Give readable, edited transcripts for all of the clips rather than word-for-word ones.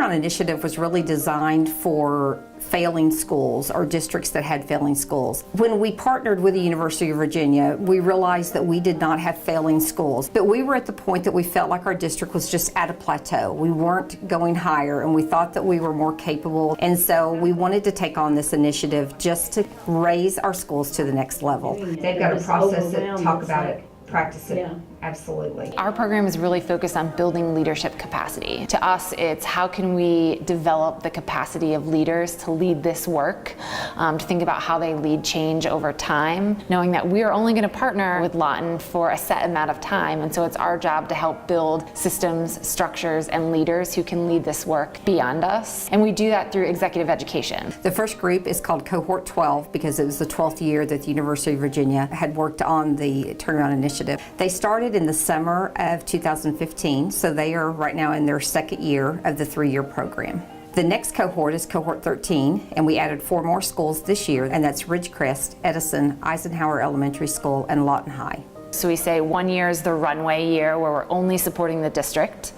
turnaround initiative was really designed for failing schools or districts that had failing schools. When we partnered with the University of Virginia, we realized that we did not have failing schools, but we were at the point that we felt like our district was just at a plateau. We weren't going higher, and we thought that we were more capable, and so we wanted to take on this initiative just to raise our schools to the next level. They've got to process it, talk about it, practice it. Yeah. Absolutely. Our program is really focused on building leadership capacity. To us, it's how can we develop the capacity of leaders to lead this work, to think about how they lead change over time, knowing that we are only going to partner with Lawton for a set amount of time, and so it's our job to help build systems, structures, and leaders who can lead this work beyond us. And we do that through executive education. The first group is called Cohort 12 because it was the 12th year that the University of Virginia had worked on the Turnaround Initiative. They started in the summer of 2015, so they are right now in their second year of the 3-year program. The next cohort is Cohort 13, and we added 4 more schools this year, and that's Ridgecrest, Edison, Eisenhower Elementary School, and Lawton High. So we say 1 year is the runway year where we're only supporting the district,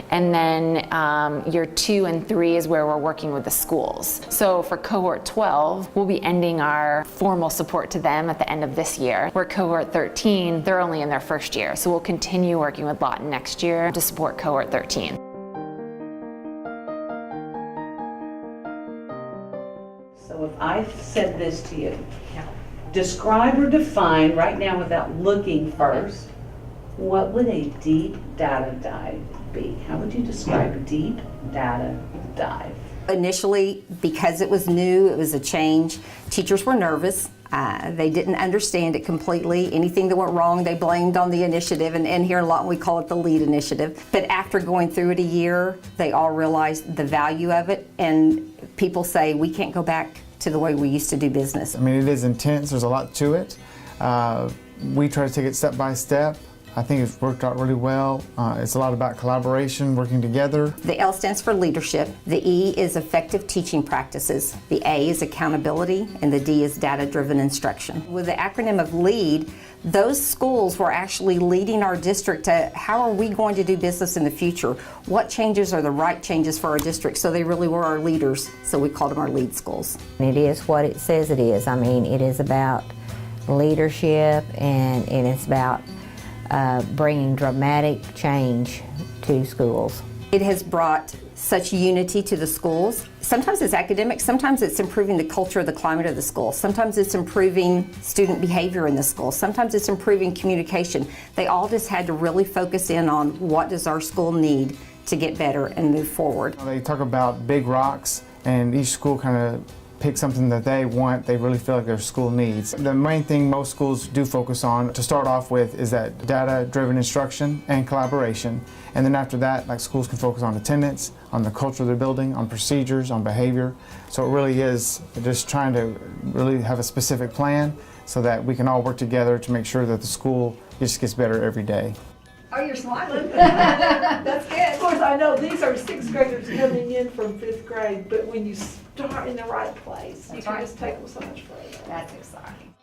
and then year 2 and 3 is where we're working with the schools. So for Cohort 12, we'll be ending our formal support to them at the end of this year. Where Cohort 13, they're only in their first year, so we'll continue working with Lawton next year to support Cohort 13. So if I said this to you, describe or define right now without looking first, what would a deep data dive be? How would you describe a deep data dive? Initially, because it was new, it was a change, teachers were nervous. They didn't understand it completely. Anything that went wrong, they blamed on the initiative, and here in Lawton we call it the LEAD initiative. But after going through it a year, they all realized the value of it, and people say we can't go back to the way we used to do business. I mean, it is intense, there's a lot to it. We try to take it step by step. I think it's worked out really well. It's a lot about collaboration, working together. The L stands for leadership, the E is effective teaching practices, the A is accountability, and the D is data-driven instruction. With the acronym of LEAD, those schools were actually leading our district to how are we going to do business in the future? What changes are the right changes for our district? So they really were our leaders, so we called them our LEAD schools. It is what it says it is. I mean, it is about leadership, and it's about bringing dramatic change to schools. It has brought such unity to the schools. Sometimes it's academic, sometimes it's improving the culture, the climate of the school. Sometimes it's improving student behavior in the school. Sometimes it's improving communication. They all just had to really focus in on what does our school need to get better and move forward. They talk about big rocks, and each school kind of pick something that they want, they really feel like their school needs. The main thing most schools do focus on to start off with is that data-driven instruction and collaboration. And then after that, like, schools can focus on attendance, on the culture they're building, on procedures, on behavior. So it really is just trying to really have a specific plan so that we can all work together to make sure that the school just gets better every day. Oh, you're smiling. That's good. Of course, I know these are 6th graders coming in from 5th grade, but when you start in the right place, you can just take them so much further. That's exciting.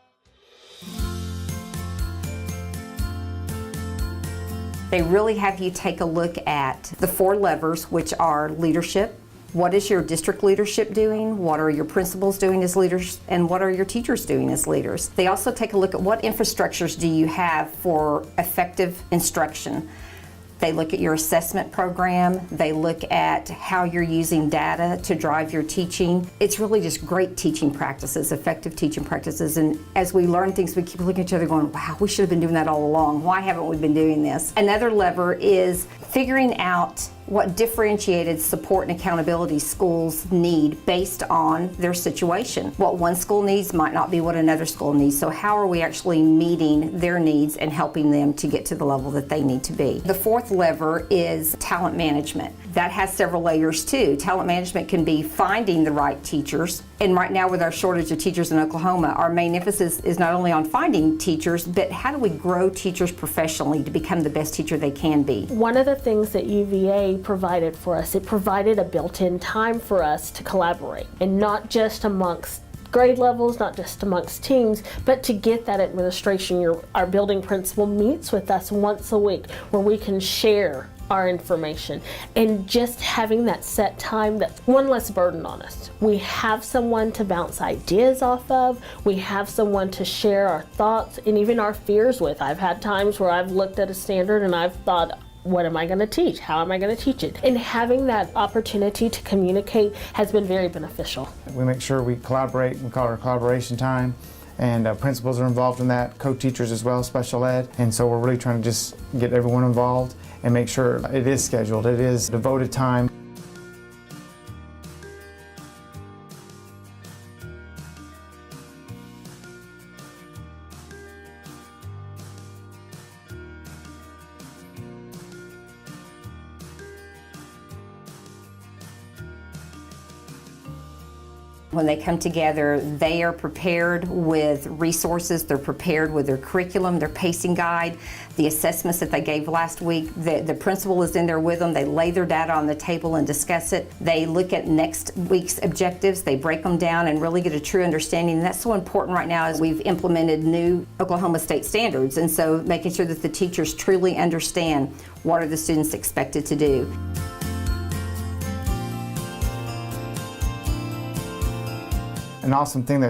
They really have you take a look at the 4 levers, which are leadership. What is your district leadership doing? What are your principals doing as leaders? And what are your teachers doing as leaders? They also take a look at what infrastructures do you have for effective instruction. They look at your assessment program. They look at how you're using data to drive your teaching. It's really just great teaching practices, effective teaching practices. And as we learn things, we keep looking at each other going, wow, we should have been doing that all along. Why haven't we been doing this? Another lever is figuring out what differentiated support and accountability schools need based on their situation. What one school needs might not be what another school needs, so how are we actually meeting their needs and helping them to get to the level that they need to be? The 4th lever is talent management. That has several layers too. Talent management can be finding the right teachers, and right now with our shortage of teachers in Oklahoma, our main emphasis is not only on finding teachers, but how do we grow teachers professionally to become the best teacher they can be? One of the things that UVA provided for us, it provided a built-in time for us to collaborate, and not just amongst grade levels, not just amongst teams, but to get that administration. Our building principal meets with us once a week where we can share our information, and just having that set time, that's one less burden on us. We have someone to bounce ideas off of, we have someone to share our thoughts and even our fears with. I've had times where I've looked at a standard and I've thought, what am I going to teach? How am I going to teach it? And having that opportunity to communicate has been very beneficial. We make sure we collaborate, we call it our collaboration time, and principals are involved in that, co-teachers as well, special ed, and so we're really trying to just get everyone involved and make sure it is scheduled, it is devoted time. When they come together, they are prepared with resources, they're prepared with their curriculum, their pacing guide, the assessments that they gave last week. The principal is in there with them. They lay their data on the table and discuss it. They look at next week's objectives, they break them down and really get a true understanding. And that's so important right now as we've implemented new Oklahoma State standards. And so making sure that the teachers truly understand what are the students expected to do. An awesome thing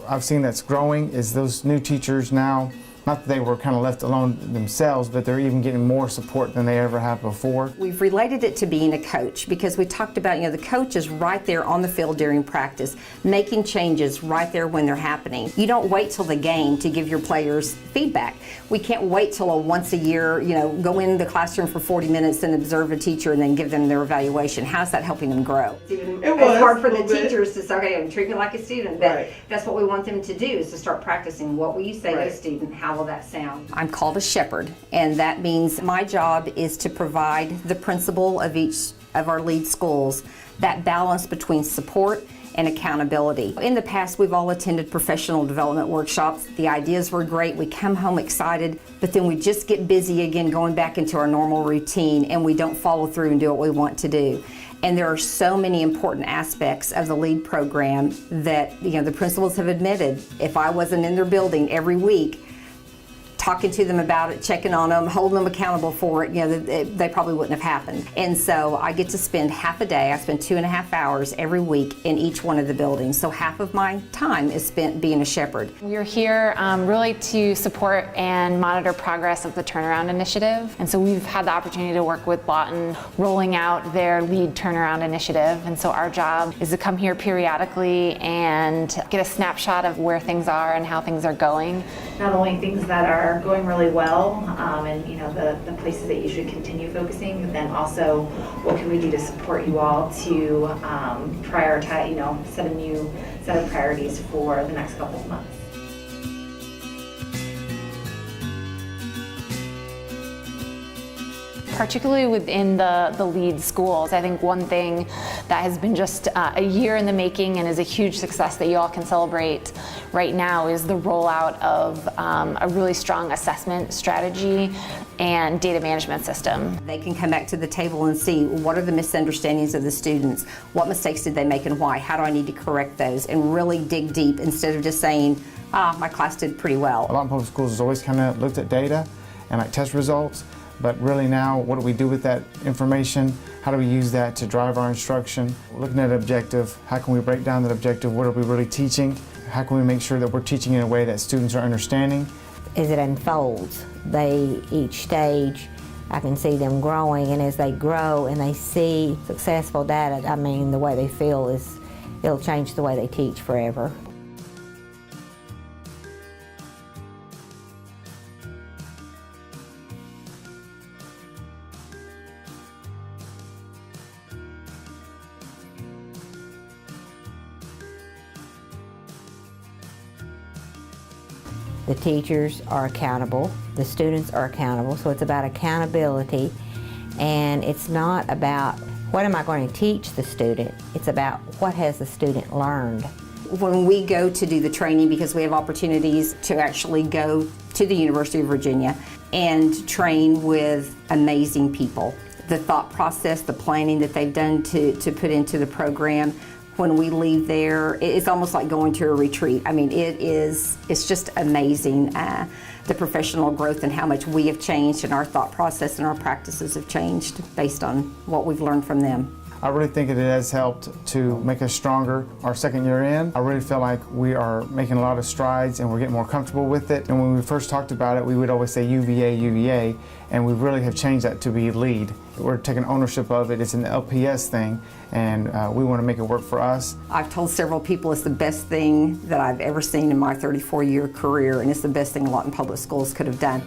I've seen that's growing is those new teachers now, not that they were kind of left alone themselves, but they're even getting more support than they ever have before. We've related it to being a coach because we talked about, the coach is right there on the field during practice, making changes right there when they're happening. You don't wait till the game to give your players feedback. We can't wait till a once a year, go in the classroom for 40 minutes and observe a teacher and then give them their evaluation. How's that helping them grow? It's hard for the teachers to say, okay, treat me like a student, but that's what we want them to do, is to start practicing. What will you say to a student? How will that sound? I'm called a shepherd, and that means my job is to provide the principal of each of our lead schools that balance between support and accountability. In the past, we've all attended professional development workshops. The ideas were great. We come home excited, but then we just get busy again going back into our normal routine, and we don't follow through and do what we want to do. And there are so many important aspects of the LEAD program that the principals have admitted, if I wasn't in their building every week, talking to them about it, checking on them, holding them accountable for it, they probably wouldn't have happened. And so I get to spend half a day, I spend 2.5 hours every week in each one of the buildings. So half of my time is spent being a shepherd. We're here really to support and monitor progress of the turnaround initiative. And so we've had the opportunity to work with Lawton rolling out their LEAD turnaround initiative. And so our job is to come here periodically and get a snapshot of where things are and how things are going. Not only things that are going really well, and the places that you should continue focusing, but then also what can we do to support you all to prioritize, set a new set of priorities for the next couple of months. Particularly within the LEAD schools, I think one thing that has been just a year in the making and is a huge success that you all can celebrate right now is the rollout of a really strong assessment strategy and data management system. They can come back to the table and see what are the misunderstandings of the students, what mistakes did they make and why, how do I need to correct those, and really dig deep instead of just saying, my class did pretty well. Lawton Public Schools has always kind of looked at data and test results, but really now, what do we do with that information? How do we use that to drive our instruction? We're looking at an objective. How can we break down that objective? What are we really teaching? How can we make sure that we're teaching in a way that students are understanding? As it unfolds, each stage, I can see them growing, and as they grow and they see successful data, the way they feel it'll change the way they teach forever. The teachers are accountable, the students are accountable, so it's about accountability, and it's not about what am I going to teach the student, it's about what has the student learned. When we go to do the training, because we have opportunities to actually go to the University of Virginia and train with amazing people, the thought process, the planning that they've done to put into the program when we leave there, it's almost like going to a retreat. I mean, it's just amazing, the professional growth and how much we have changed and our thought process and our practices have changed based on what we've learned from them. I really think it has helped to make us stronger our second year in. I really feel like we are making a lot of strides and we're getting more comfortable with it. And when we first talked about it, we would always say UVA, UVA, and we really have changed that to be LEAD. We're taking ownership of it. It's an LPS thing, and we want to make it work for us. I've told several people it's the best thing that I've ever seen in my 34-year career, and it's the best thing Lawton Public Schools could have done.